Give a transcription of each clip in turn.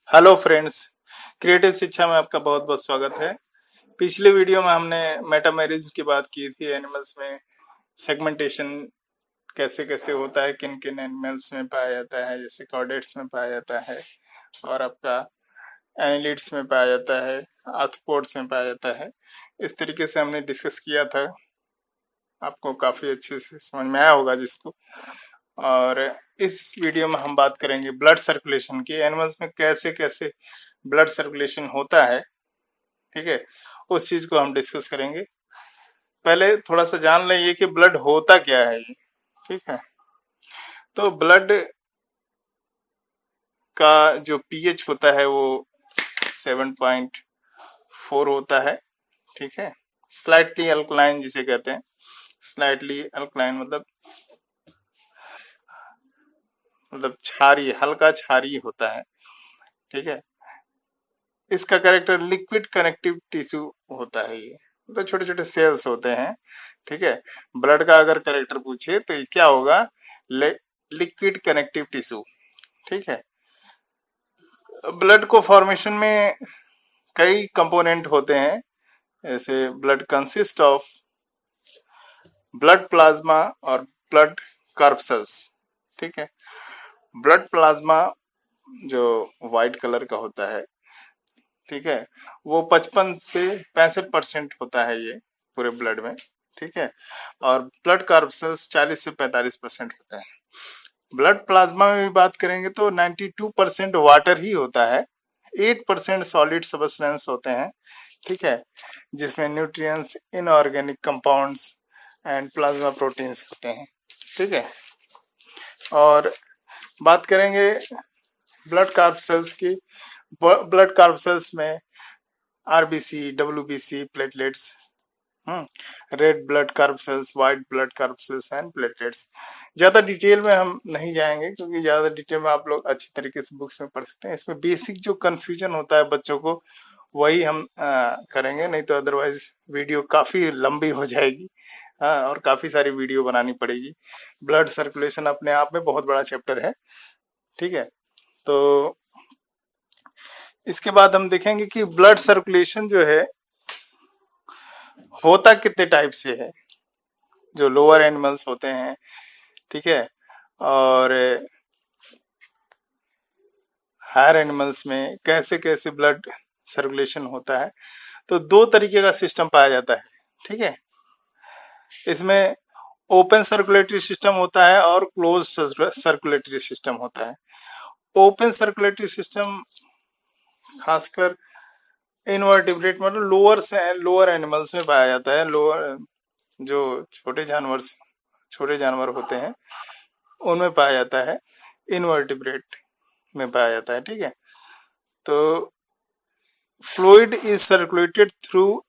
Hello friends, creative शिक्षा में आपका बहुत बहुत स्वागत है। पिछले वीडियो में हमने मेटामेरिज्म की बात की थी। एनिमल्स में सेगमेंटेशन कैसे कैसे होता है, किन किन एनिमल्स में पाया जाता है, जैसे कॉर्डेट्स में पाया जाता है और आपका एनिलिड्स में पाया जाता है, आर्थ्रोपोड्स में पाया जाता है। इस तरीके से हमने डिस्कस किया था। आपको काफी अच्छे से समझ में आया होगा जिसको। और इस वीडियो में हम बात करेंगे ब्लड सर्कुलेशन की। एनिमल्स में कैसे कैसे ब्लड सर्कुलेशन होता है, ठीक है, उस चीज को हम डिस्कस करेंगे। पहले थोड़ा सा जान लें कि ब्लड होता क्या है ये, ठीक है। तो ब्लड का जो पीएच होता है वो 7.4 होता है, ठीक है। स्लाइटली अल्कलाइन जिसे कहते हैं। स्लाइटली अल्कलाइन मतलब क्षारीय, हल्का क्षारीय होता है, ठीक है। इसका कैरेक्टर लिक्विड कनेक्टिव टिश्यू होता है। ये तो छोटे छोटे सेल्स होते हैं, ठीक है। ब्लड का अगर कैरेक्टर पूछे तो ये क्या होगा? लिक्विड कनेक्टिव टिश्यू, ठीक है। ब्लड को फॉर्मेशन में कई कंपोनेंट होते हैं। जैसे blood consist of blood plasma और ब्लड कार्पसेल्स, ठीक है। ब्लड प्लाज्मा जो व्हाइट कलर का होता है, ठीक है, वो 55 से 65% होता है ये पूरे ब्लड में, ठीक है। और ब्लड कार्पसेल्स 40 से 45% होते हैं। ब्लड प्लाज्मा में भी बात करेंगे तो 92% वाटर ही होता है, 8% सॉलिड सब्सटेंस होते हैं, ठीक है, जिसमें nutrients, inorganic compounds and plasma proteins होते हैं, ठीक है। और बात करेंगे ब्लड कार्पसेल्स की। ब्लड कार्पसेल्स में RBC, WBC, platelets, red blood corpuscles, white blood corpuscles and platelets. ज्यादा डिटेल में हम नहीं जाएंगे क्योंकि ज्यादा डिटेल में आप लोग अच्छी तरीके से बुक्स में पढ़ सकते हैं। इसमें बेसिक जो कंफ्यूजन होता है बच्चों को वही हम करेंगे, नहीं तो अदरवाइज वीडियो काफी लंबी हो जाएगी। हाँ, और काफी सारी वीडियो बनानी पड़ेगी। ब्लड सर्कुलेशन अपने आप में बहुत बड़ा चैप्टर है, ठीक है। तो इसके बाद हम देखेंगे कि ब्लड सर्कुलेशन जो है होता कितने टाइप से है। जो लोअर एनिमल्स होते हैं, ठीक है, और हायर एनिमल्स में कैसे कैसे ब्लड सर्कुलेशन होता है। तो दो तरीके का सिस्टम पाया जाता है, ठीक है। इसमें ओपन सर्कुलेटरी सिस्टम होता है और क्लोज सर्कुलेटरी सिस्टम होता है। ओपन सर्कुलेटरी सिस्टम खासकर इनवर्टिब्रेट मतलब लोअर एनिमल्स में पाया जाता है। लोअर जो छोटे जानवर होते हैं उनमें पाया जाता है, इनवर्टिब्रेट में पाया जाता है, ठीक है। तो fluid is circulated through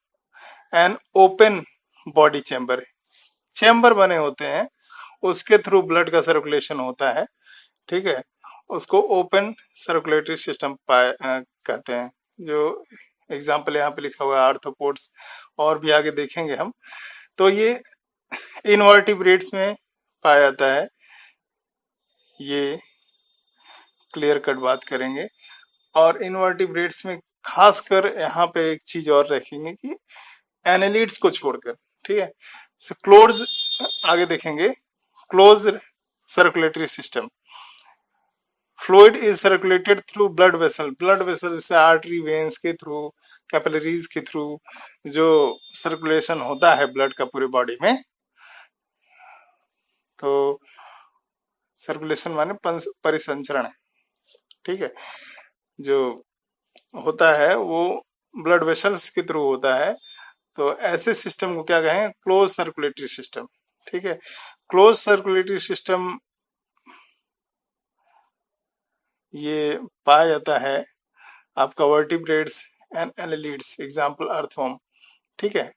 an open body chamber. Chamber बने होते हैं, उसके थ्रू ब्लड का सर्कुलेशन होता है, ठीक है। उसको ओपन सर्कुलेटरी सिस्टम कहते हैं। जो एग्जाम्पल यहाँ पे लिखा हुआ है आर्थ्रोपोड्स, और भी आगे देखेंगे हम। तो ये इनवर्टिब्रेट्स में पाया जाता है, ये क्लियर कट बात करेंगे। और इनवर्टिब्रेट्स में खासकर यहाँ पे एक चीज और रखेंगे कि एनालिड्स को छोड़कर, ठीक है। क्लोज, आगे देखेंगे, close circulatory system. Fluid is circulated through blood vessel. Blood vessel जैसे आर्टरी, वेन्स के थ्रू, कैपिलरीज के थ्रू जो सर्कुलेशन होता है ब्लड का पूरे बॉडी में। तो सर्कुलेशन माने परिसंचरण, ठीक है, जो होता है वो ब्लड वेसल्स के थ्रू होता है। तो ऐसे सिस्टम को क्या कहें? क्लोज सर्कुलेटरी सिस्टम, ठीक है। क्लोज सर्कुलेटरी सिस्टम ये पाया जाता है आपका vertebrates and annelids, example earthworm, ठीक है।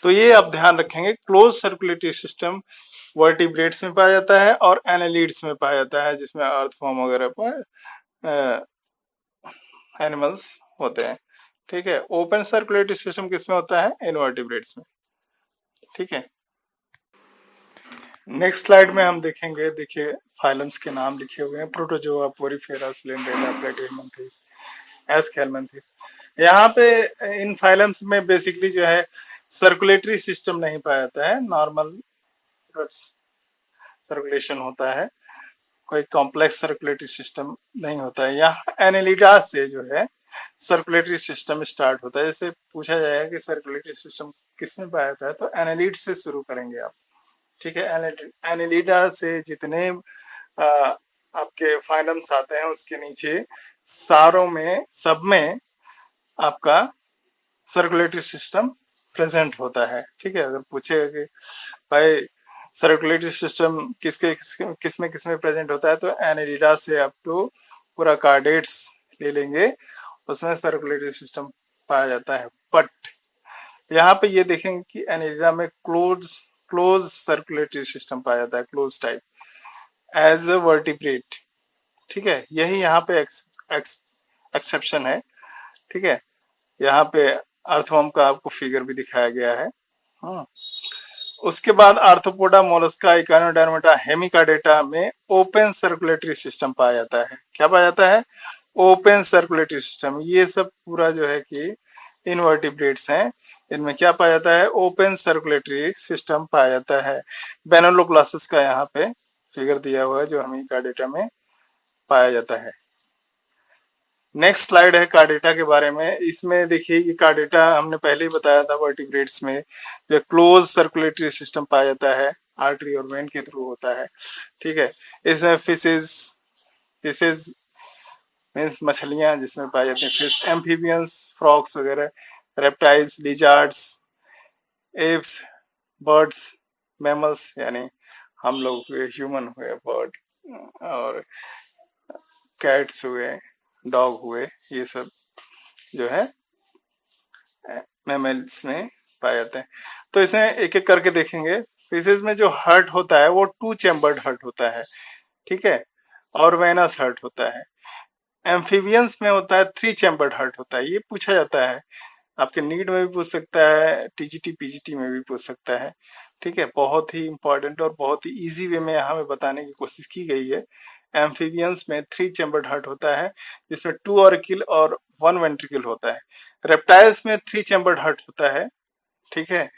तो ये आप ध्यान रखेंगे, क्लोज सर्कुलेटरी सिस्टम वर्टिब्रेट्स में पाया जाता है और एनालिड्स में पाया जाता है, जिसमें अर्थवर्म वगैरह एनिमल्स होते हैं, ठीक है। ओपन सर्कुलेटरी सिस्टम किसमें होता है? इनवर्टिब्रेट्स में, ठीक है। नेक्स्ट स्लाइड में हम देखेंगे, देखिए फाइलम्स के नाम लिखे हुए हैं, प्रोटोजोआ, पोरिफेरा, सिलिंड्रेटा, प्लेटिहेल्मिन्थेस, एस्केल्मिन्थेस। यहाँ पे इन फाइलम्स में बेसिकली जो है सर्कुलेटरी सिस्टम नहीं पाया जाता है, नॉर्मल सर्कुलेशन होता है, कोई कॉम्प्लेक्स सर्कुलेटरी सिस्टम नहीं होता है। यहाँ एनेलिडा से जो है सर्कुलेटरी सिस्टम स्टार्ट होता है। जैसे पूछा जाएगा कि सर्कुलेटरी सिस्टम किसमें पाया जाता है, तो एनेलिड से शुरू करेंगे आप। ठीक है, एनेलिडा से जितने आपके फाइलम्स आते हैं उसके नीचे सारों में, सब में आपका सर्कुलेटरी सिस्टम प्रेजेंट होता है। ठीक है, अगर पूछेगा कि भाई सर्कुलेटरी सिस्टम किसमें किसमें प्रेजेंट होता है, तो एनेलिडा से अप टू पूरा कार्डेट्स ले लेंगे, उसमें सर्कुलेटरी सिस्टम पाया जाता है। बट यहाँ पे ये देखेंगे कि एनेलिडा में क्लोज क्लोज सर्कुलेटरी सिस्टम पाया जाता है, close type, as a vertebrate. ठीक है, यही यहाँ पे एक्सेप्शन है। ठीक है, यहाँ पे अर्थवर्म का आपको फिगर भी दिखाया गया है। हाँ, उसके बाद आर्थ्रोपोडा, मोलस्का, इकानोडर्मेटा, हेमिकाडेटा में ओपन सर्कुलेटरी सिस्टम पाया जाता है। क्या पाया जाता है? Open circulatory system. ये सब पूरा जो है कि इनवर्टिब्रेट्स हैं, इनमें क्या पाया जाता है? ओपन सर्कुलेटरी सिस्टम पाया जाता है। बेनोलोक्लासिस का यहाँ पे फिगर दिया हुआ है जो हेमिकाडेटा में पाया जाता है। नेक्स्ट स्लाइड है कार्डेटा के बारे में। इसमें देखिए कि कार्डेटा हमने पहले ही बताया था, वर्टिब्रेट्स में जो क्लोज सर्कुलेटरी सिस्टम पाया जाता है, आर्टरी और वेन के थ्रू होता है। ठीक है, इसमें फिशेज, फिशेज मीन्स मछलियां जिसमें पाई जाती हैं, फिश, एम्फीबियंस, फ्रॉक्स वगैरह, reptiles, lizards, apps, birds, mammals यानी हम लोग हुए, ह्यूमन हुए, बर्ड और कैट्स हुए, डॉग हुए, ये सब जो है मैमल्स में पाए जाते हैं। तो इसमें एक एक करके देखेंगे। फिशेज में जो हर्ट होता है वो टू चैम्बर्ड हर्ट होता है। ठीक है, और वेनस हर्ट होता है। एम्फीबियंस में होता है थ्री चैम्बर्ड हर्ट होता है। ये पूछा जाता है, आपके नीट में भी पूछ सकता है, टीजीटी पीजीटी में भी पूछ सकता है। ठीक है, बहुत ही इंपॉर्टेंट और बहुत ही इजी वे में यहाँ में बताने की कोशिश की गई है। एम्फीबियंस में थ्री चैम्बर्ड हर्ट होता है, जिसमें टू ऑरिकिल और वन वेंट्रिकल होता है। रेप्टाइल्स में थ्री चैम्बर्ड हर्ट होता है। ठीक है,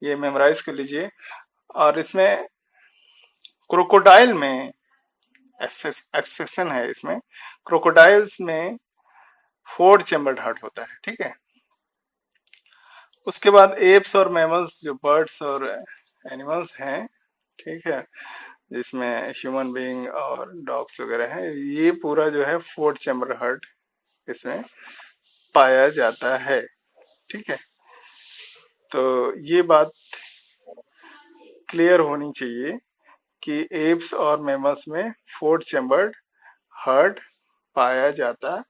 ये मेमोराइज कर लीजिए। और इसमें क्रोकोडाइल में एक्सेप्शन है, इसमें क्रोकोडाइल्स में फोर चैम्बर्ड हार्ट होता है। ठीक है, उसके बाद एप्स और मैमल्स जो बर्ड्स और एनिमल्स हैं, ठीक है, जिसमें ह्यूमन बीइंग और डॉग्स वगैरह है, ये पूरा जो है फोर चैम्बर हार्ट इसमें पाया जाता है। ठीक है, तो ये बात क्लियर होनी चाहिए कि एप्स और मैमल्स में फोर चैम्बर्ड हार्ट पाया जाता।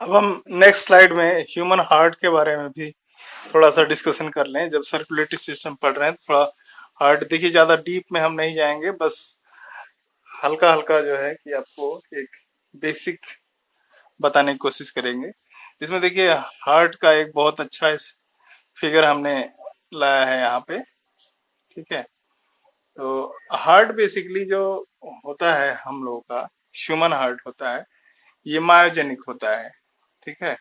अब हम नेक्स्ट स्लाइड में ह्यूमन हार्ट के बारे में भी थोड़ा सा डिस्कशन कर लें। जब सर्कुलेटरी सिस्टम पढ़ रहे हैं थोड़ा हार्ट, देखिए ज्यादा डीप में हम नहीं जाएंगे, बस हल्का हल्का जो है कि आपको एक बेसिक बताने की कोशिश करेंगे। इसमें देखिए हार्ट का एक बहुत अच्छा फिगर हमने लाया है यहाँ पे। ठीक है, तो हार्ट बेसिकली जो होता है हम लोगों का, ह्यूमन हार्ट होता है, ये मायोजेनिक होता है। ठीक है,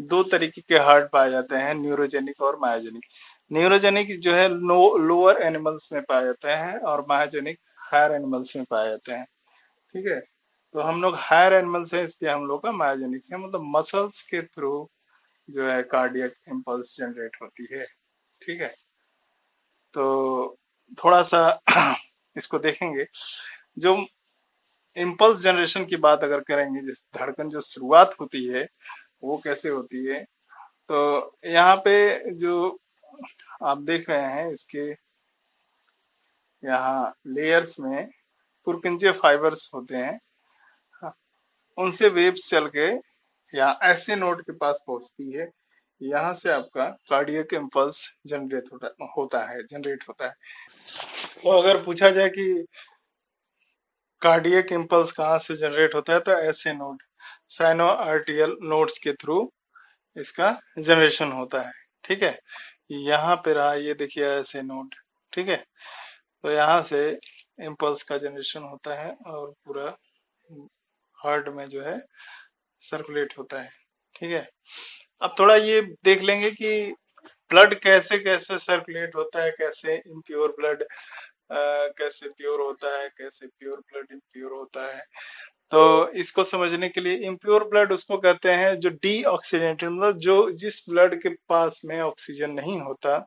दो तरीके के हार्ट पाए जाते हैं, न्यूरोजेनिक और मायोजेनिक। न्यूरोजेनिक जो है लोअर एनिमल्स में पाए जाते हैं और मायोजेनिक हायर एनिमल्स में पाए जाते हैं। ठीक है, तो हम लोग हायर एनिमल्स हैं, इसलिए हम लोग का मायोजेनिक है, मतलब मसल्स के थ्रू जो है कार्डियक इम्पल्स जनरेट होती है। ठीक है, तो थोड़ा सा इसको देखेंगे। जो इम्पल्स जनरेशन की बात अगर करेंगे, जिस धड़कन जो शुरुआत होती है वो कैसे होती है, तो यहाँ पे जो आप देख रहे हैं इसके यहाँ लेयर्स में पुरकिंजे फाइबर्स होते हैं, हाँ, उनसे वेव्स चल के यहाँ ऐसे नोड के पास पहुंचती है, यहाँ से आपका कार्डियक इम्पल्स जनरेट होता है। तो अगर पूछा जाए कि कार्डियक इम्पल्स कहाँ से जनरेट होता है, तो ऐसे नोड, साइनो आर्टियल नोड्स के थ्रू इसका जनरेशन होता है। ठीक है, यहाँ पे रहा, ये देखिए ऐसे नोड। ठीक है, तो यहाँ से इम्पल्स का जनरेशन होता है और पूरा हार्ट में जो है सर्कुलेट होता है। ठीक है, अब थोड़ा ये देख लेंगे कि ब्लड कैसे कैसे सर्कुलेट होता है, कैसे इम्प्योर ब्लड कैसे प्योर होता है, कैसे प्योर ब्लड इम्प्योर होता है। तो इसको समझने के लिए इम्प्योर ब्लड उसको कहते हैं जो डी ऑक्सीडेंटेड, मतलब जो जिस ब्लड के पास में ऑक्सीजन नहीं होता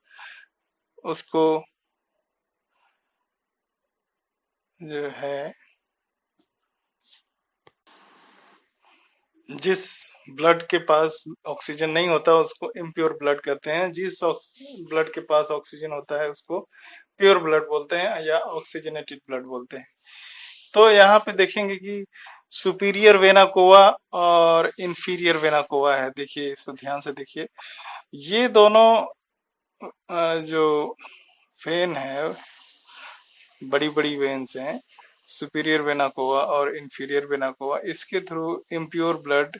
उसको जो है, जिस ब्लड के पास ऑक्सीजन नहीं होता उसको इम्प्योर ब्लड कहते हैं, जिस ब्लड के पास ऑक्सीजन होता है उसको प्योर ब्लड बोलते हैं या ऑक्सीजनेटेड ब्लड बोलते हैं। तो यहाँ पे देखेंगे कि सुपीरियर वेना कोवा और इंफीरियर वेना कोवा है। देखिए इसको ध्यान से देखिए, ये दोनों जो वेन है, बड़ी बड़ी वेन्स हैं, सुपीरियर वेना कोवा और इंफीरियर वेना कोवा, इसके थ्रू इम्प्योर ब्लड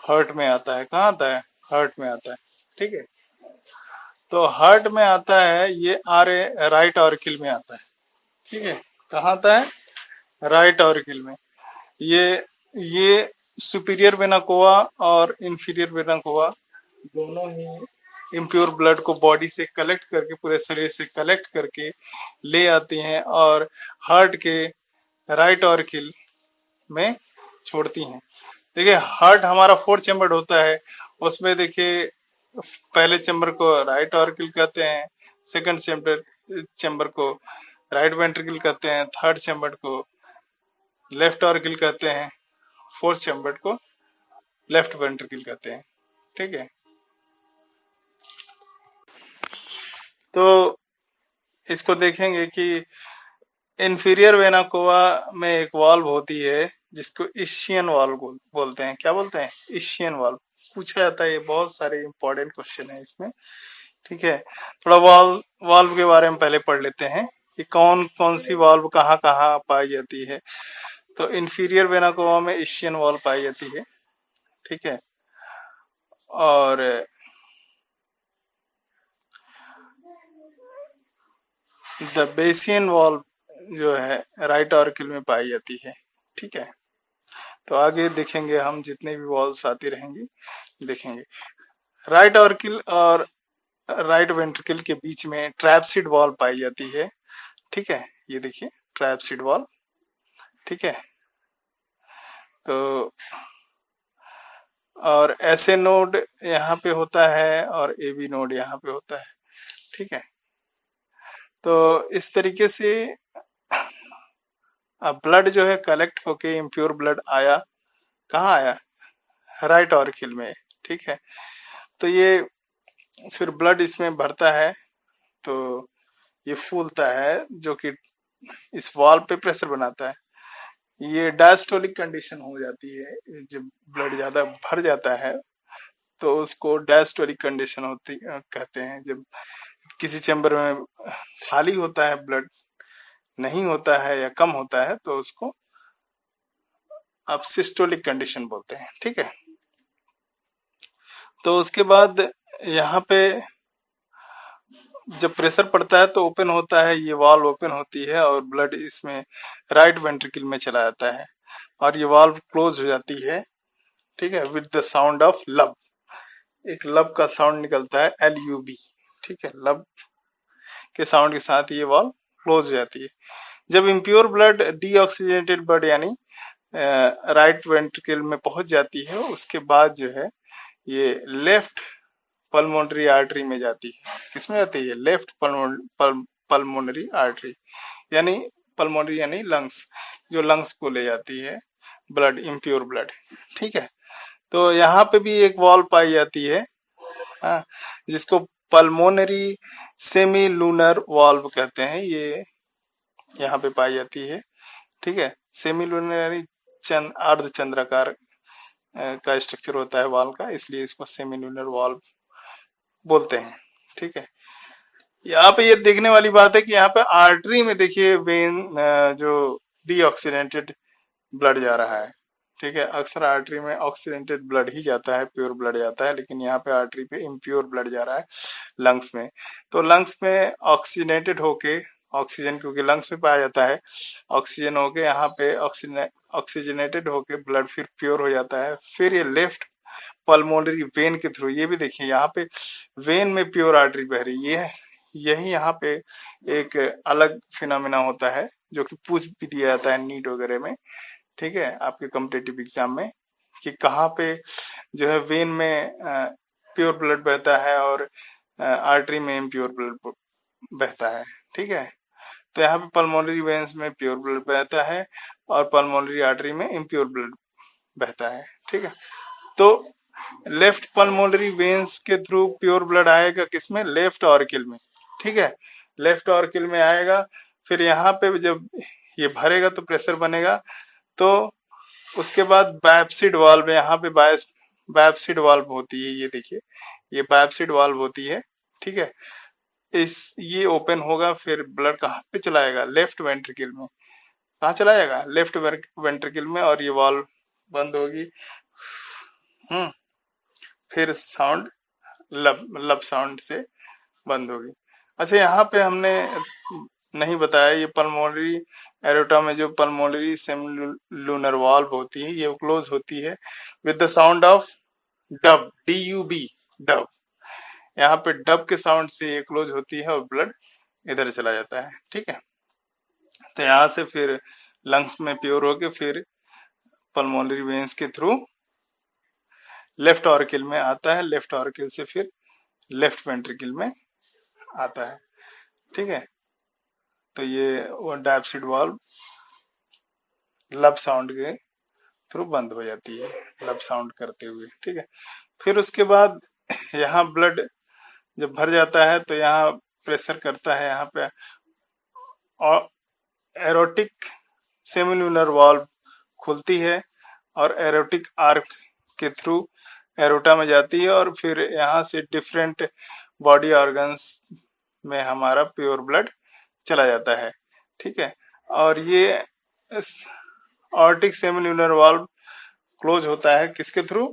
हार्ट में आता है। कहाँ आता है? हार्ट में आता है। ठीक है, तो हार्ट में आता है, ये राइट ऑरिकल में आता है। ठीक है, कहाँ आता है? राइट ऑरिकल में। ये ये सुपीरियर वेना कोवा और इंफीरियर वेना कोवा दोनों ही इम्प्योर ब्लड को बॉडी से कलेक्ट करके, पूरे शरीर से कलेक्ट करके ले आती हैं और हार्ट के राइट ऑरिकल में छोड़ती हैं। देखिए हार्ट हमारा 4 चैम्बर्ड होता है, उसमें देखिए पहले चैम्बर को राइट ऑरिकल कहते हैं, सेकंड चैम्बर चैम्बर को राइट वेंट्रिकल कहते हैं, थर्ड चैम्बर को लेफ्ट ऑरिकल कहते हैं, फोर्थ चैम्बर को लेफ्ट वेंट्रिकल कहते हैं। ठीक है, तो इसको देखेंगे कि इंफीरियर वेना कोवा में एक वाल्व होती है जिसको इशियन वाल्व बोलते हैं। क्या बोलते हैं? इशियन वाल्व। पूछा जाता है, ये बहुत सारे इंपॉर्टेंट क्वेश्चन है इसमें। ठीक है, थोड़ा वाल्व वाल्व के बारे में पहले पढ़ लेते हैं कि कौन कौन सी वाल्व कहाँ कहाँ पाई जाती है। तो इंफीरियर वेना कोवा में इशियन वाल्व पाई जाती है। ठीक है, और द बेसियन वाल्व जो है राइट ऑरिकल में पाई जाती है। ठीक है, तो आगे देखेंगे हम, जितने भी वॉल्व्स आती रहेंगी देखेंगे। राइट ऑर्किल और राइट वेंट्रिकल के बीच में ट्रैपसीड वॉल्व पाई जाती है। ठीक है, ये देखिए ट्रैपसीड वॉल्व। ठीक है, तो और ऐसे नोड यहाँ पे होता है और ए बी नोड यहाँ पे होता है। ठीक है, तो इस तरीके से अब ब्लड जो है कलेक्ट होके इम्प्योर ब्लड आया, कहाँ आया? राइट ऑरिकल में। ठीक है, तो ये फिर ब्लड इसमें भरता है, तो ये फूलता है जो कि इस वॉल पे प्रेशर बनाता है। ये डायस्टोलिक कंडीशन हो जाती है, जब ब्लड ज्यादा भर जाता है तो उसको डायस्टोलिक कंडीशन होती कहते हैं। जब किसी चैम्बर में खाली होता है, ब्लड नहीं होता है या कम होता है, तो उसको आप सिस्टोलिक कंडीशन बोलते हैं। ठीक है, तो उसके बाद यहाँ पे जब प्रेशर पड़ता है तो ओपन होता है, ये वाल्व ओपन होती है और ब्लड इसमें राइट वेंट्रिकल में चला जाता है और ये वाल्व क्लोज हो जाती है। ठीक है, विद द साउंड ऑफ लब। एक लब का साउंड निकलता है, LUB। ठीक है, लब के साउंड के साथ ये वाल्व क्लोज हो जाती है। जब इम्प्योर ब्लड डीऑक्सीजनेटेड ब्लड यानी राइट वेंट्रिकल में पहुंच जाती है, उसके बाद जो है ये लेफ्ट पल्मोनरी आर्टरी में जाती है। किसमें जाती है? लेफ्ट पल्मोनरी आर्टरी, यानी पल्मोनरी यानी लंग्स, जो लंग्स को ले जाती है ब्लड, इम्प्योर ब्लड। ठीक है, तो यहाँ पे भी एक वॉल्व पाई जाती है, हाँ, जिसको पल्मोनरी सेमी लूनर वॉल्व कहते हैं। ये यहाँ पे पाई जाती है। ठीक है, सेमी लूनर यानी अर्ध चंद्राकार का स्ट्रक्चर होता है वॉल्व का, इसलिए इसको सेमी लूनर वॉल्व बोलते हैं। ठीक है, यहाँ पे ये देखने वाली बात है कि यहाँ पे आर्टरी में देखिए वेन जो डीऑक्सीडेंटेड ब्लड जा रहा है। ठीक है, अक्सर आर्टरी में ऑक्सीडेंटेड ब्लड ही जाता है, प्योर ब्लड जाता है, लेकिन यहाँ पे आर्टरी पे इम्प्योर ब्लड जा रहा है लंग्स में। तो लंग्स में ऑक्सीडेंटेड होके ऑक्सीजन क्योंकि लंग्स में पाया जाता है, ऑक्सीजन होके यहाँ पे ऑक्सीजनेटेड होके ब्लड फिर प्योर हो जाता है, फिर ये लेफ्ट पल्मोनरी वेन के थ्रू, ये भी देखिए यहाँ पे वेन में प्योर आर्टरी बह रही है। यही यहाँ पे एक अलग फिनोमिना होता है जो कि पूछ भी दिया जाता है नीट वगैरह में, ठीक है, आपके कॉम्पिटेटिव एग्जाम में, कि कहाँ पे जो है वेन में प्योर ब्लड बहता है और आर्टरी में इम्प्योर ब्लड बहता है, ठीक है। तो यहाँ पे पल्मोनरी वेन्स में प्योर ब्लड बहता है और पल्मोनरी आर्टरी में इम्प्योर ब्लड बहता है, ठीक है। तो लेफ्ट पल्मोनरी वेन्स के थ्रू प्योर ब्लड आएगा किसमें, लेफ्ट ऑरिकल में, ठीक है, लेफ्ट ऑरिकल में आएगा। फिर यहाँ पे जब ये भरेगा तो प्रेशर बनेगा, तो उसके बाद बायोप्सिड वाल्व, यहाँ पे बायोप्सिड वाल्व होती है, ये देखिए ये बायोप्सिड वाल्व होती है, ठीक है। इस ये ओपन होगा, फिर ब्लड कहाँ पे चलाएगा, लेफ्ट वेंट्रिकल में। कहाँ चलाएगा, लेफ्ट वेंट्रिकल में, और ये वाल्व बंद होगी। हम्म फिर साउंड लब लब साउंड से बंद होगी। अच्छा, यहाँ पे हमने नहीं बताया, ये पल्मोनरी एरोटा में जो पल्मोनरी सेमिलुनर वाल्व होती है, ये क्लोज होती है with the sound of dub, DUB, dub. यहाँ पे डब के साउंड से ये क्लोज होती है और ब्लड इधर चला जाता है, ठीक है। तो यहाँ से फिर लंग्स में प्योर होके फिर पल्मोनरी वेन्स के थ्रू लेफ्ट ऑरिकल में आता है, लेफ्ट ऑरिकल से फिर लेफ्ट वेंट्रिकल में आता है, ठीक है। तो ये वो डायप्सिड वाल्व लब साउंड के थ्रू बंद हो जाती है, लब साउंड करते हुए, ठीक है। फिर उसके बाद यहाँ ब्लड जब भर जाता है तो यहाँ प्रेशर करता है यहाँ पे, और एरोटिक सेमिलुनर वाल्व खुलती है और एरोटिक आर्क के थ्रू एरोटा में जाती है, और फिर यहाँ से डिफरेंट बॉडी ऑर्गन्स में हमारा प्योर ब्लड चला जाता है, ठीक है। और ये ऑर्टिक सेमिलुनर वाल्व क्लोज होता है किसके थ्रू,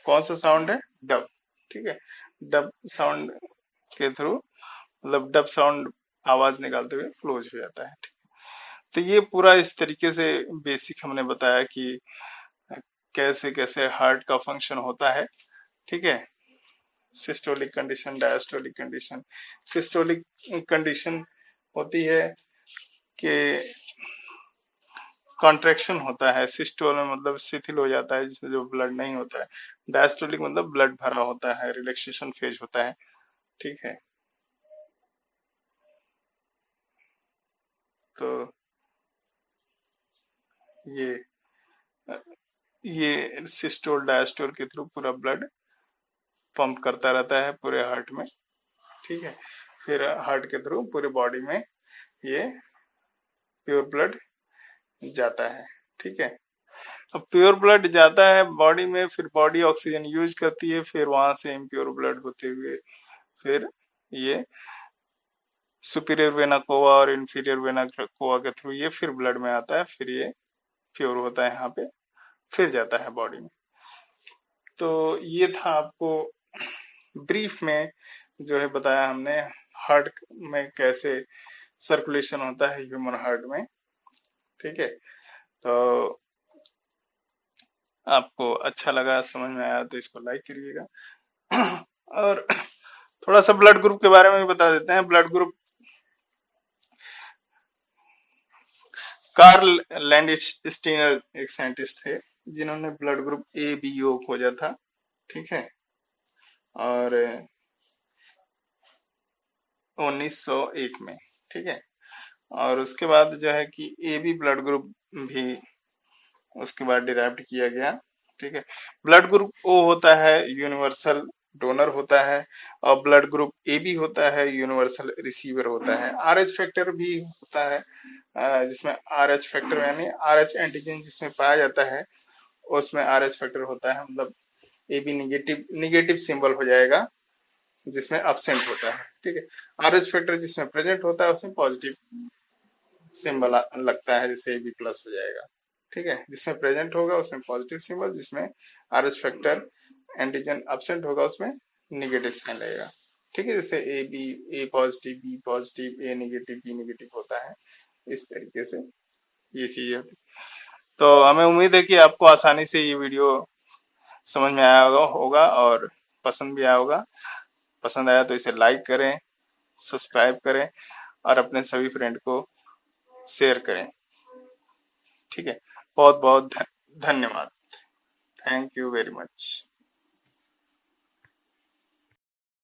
कौन सा साउंड है, डब, ठीक है, डब साउंड के थ्रू, मतलब डब साउंड आवाज निकालते हुए क्लोज हो जाता है, ठीक। तो ये पूरा इस तरीके से बेसिक हमने बताया कि कैसे कैसे हार्ट का फंक्शन होता है, ठीक है। Systolic condition, diastolic condition. Systolic condition होती है कि कॉन्ट्रेक्शन होता है, सिस्टोल में मतलब शिथिल हो जाता है जिसमें जो ब्लड नहीं होता है, डायस्टोलिक मतलब ब्लड भरा होता है, रिलैक्सेशन फेज होता है, ठीक है। तो ये सिस्टोल डायस्टोल के थ्रू पूरा ब्लड पंप करता रहता है पूरे हार्ट में, ठीक है। फिर हार्ट के थ्रू पूरे बॉडी में ये प्योर ब्लड जाता है, ठीक है। अब प्योर ब्लड जाता है बॉडी में, फिर बॉडी ऑक्सीजन यूज करती है, फिर वहां से इम्प्योर ब्लड होते हुए फिर ये सुपीरियर वेना कोवा और इंफीरियर वेना कोवा के थ्रू ये फिर ब्लड में आता है, फिर ये प्योर होता है यहाँ पे, फिर जाता है बॉडी में। तो ये था आपको ब्रीफ में जो है बताया हमने हार्ट में कैसे सर्कुलेशन होता है ह्यूमन हार्ट में, ठीक है। तो आपको अच्छा लगा, समझ में आया तो इसको लाइक करिएगा। और थोड़ा सा ब्लड ग्रुप के बारे में भी बता देते हैं। ब्लड ग्रुप, कार्ल लैंडस्टीनर एक साइंटिस्ट थे जिन्होंने ब्लड ग्रुप ABO खोजा था, ठीक है। और 1901 में, ठीक है। और उसके बाद जो है कि AB ब्लड ग्रुप भी उसके बाद डिराइव किया गया, ठीक है। ब्लड ग्रुप O होता है यूनिवर्सल डोनर होता है, और ब्लड ग्रुप AB होता है यूनिवर्सल रिसीवर होता है। RH फैक्टर भी होता है, जिसमें RH फैक्टर यानी RH एंटीजन जिसमें पाया जाता है उसमें RH फैक्टर होता है, मतलब AB निगेटिव निगेटिव सिंबल हो जाएगा जिसमें absent होता है, ठीक है। RH फैक्टर जिसमें प्रेजेंट होता है उसमें पॉजिटिव सिंबल लगता है, जैसे AB प्लस हो जाएगा, ठीक है। जिसमें प्रेजेंट होगा उसमें पॉजिटिव सिंबल, जिसमें RH फैक्टर एंटीजन absent होगा उसमें निगेटिव साइन लगेगा, ठीक है, जैसे ए पॉजिटिव, बी पॉजिटिव, ए नेगेटिव, बी नेगेटिव होता है, इस तरीके से ये चीजें होती। तो हमें उम्मीद है कि आपको आसानी से ये वीडियो समझ में आया होगा और पसंद भी आया होगा। पसंद आया तो इसे लाइक करें, सब्सक्राइब करें और अपने सभी फ्रेंड को शेयर करें। ठीक है, बहुत बहुत धन्यवाद। Thank you very much.